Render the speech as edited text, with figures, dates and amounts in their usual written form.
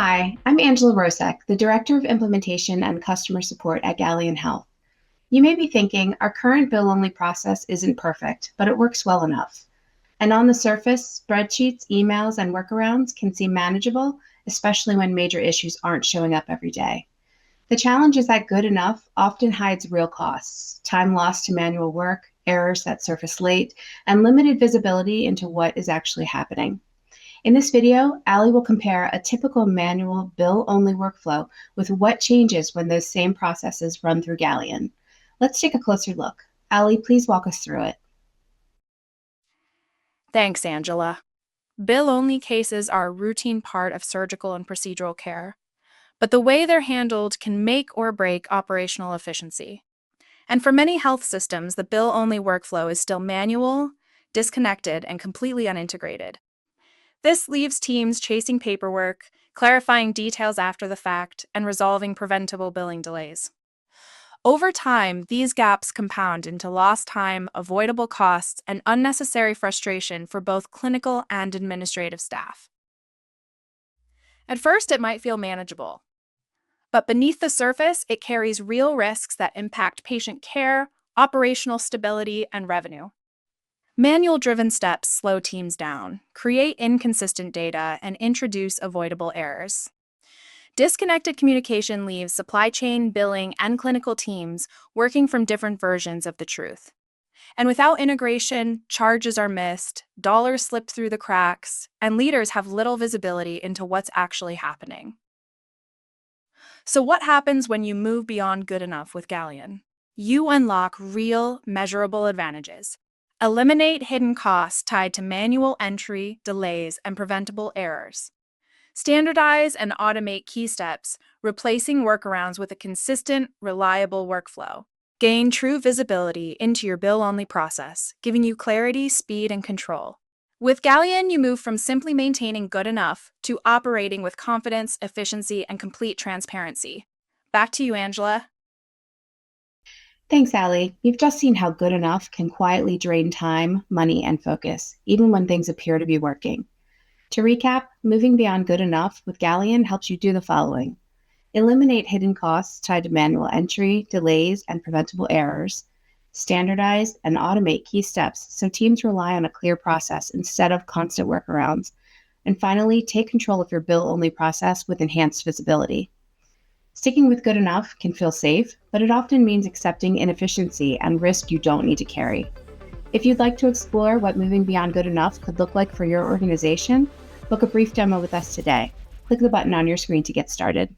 Hi, I'm Angela Rosek, the Director of Implementation and Customer Support at Gallion Health. You may be thinking our current bill-only process isn't perfect, but it works well enough. And on the surface, spreadsheets, emails, and workarounds can seem manageable, especially when major issues aren't showing up every day. The challenge is that good enough often hides real costs, time lost to manual work, errors that surface late, and limited visibility into what is actually happening. In this video, Ali will compare a typical manual bill-only workflow with what changes when those same processes run through Gallion. Let's take a closer look. Ali, please walk us through it. Thanks, Angela. Bill-only cases are a routine part of surgical and procedural care, but the way they're handled can make or break operational efficiency. And for many health systems, the bill-only workflow is still manual, disconnected, and completely unintegrated. This leaves teams chasing paperwork, clarifying details after the fact, and resolving preventable billing delays. Over time, these gaps compound into lost time, avoidable costs, and unnecessary frustration for both clinical and administrative staff. At first, it might feel manageable, but beneath the surface, it carries real risks that impact patient care, operational stability, and revenue. Manual-driven steps slow teams down, create inconsistent data, and introduce avoidable errors. Disconnected communication leaves supply chain, billing, and clinical teams working from different versions of the truth. And without integration, charges are missed, dollars slip through the cracks, and leaders have little visibility into what's actually happening. So what happens when you move beyond good enough with Gallion? You unlock real, measurable advantages. Eliminate hidden costs tied to manual entry, delays, and preventable errors. Standardize and automate key steps, replacing workarounds with a consistent, reliable workflow. Gain true visibility into your bill-only process, giving you clarity, speed, and control. With Gallion, you move from simply maintaining good enough to operating with confidence, efficiency, and complete transparency. Back to you, Angela. Thanks, Ali. You've just seen how good enough can quietly drain time, money, and focus, even when things appear to be working. To recap, moving beyond good enough with Gallion helps you do the following. Eliminate hidden costs tied to manual entry, delays, and preventable errors. Standardize and automate key steps so teams rely on a clear process instead of constant workarounds. And finally, take control of your bill-only process with enhanced visibility. Sticking with good enough can feel safe, but it often means accepting inefficiency and risk you don't need to carry. If you'd like to explore what moving beyond good enough could look like for your organization, book a brief demo with us today. Click the button on your screen to get started.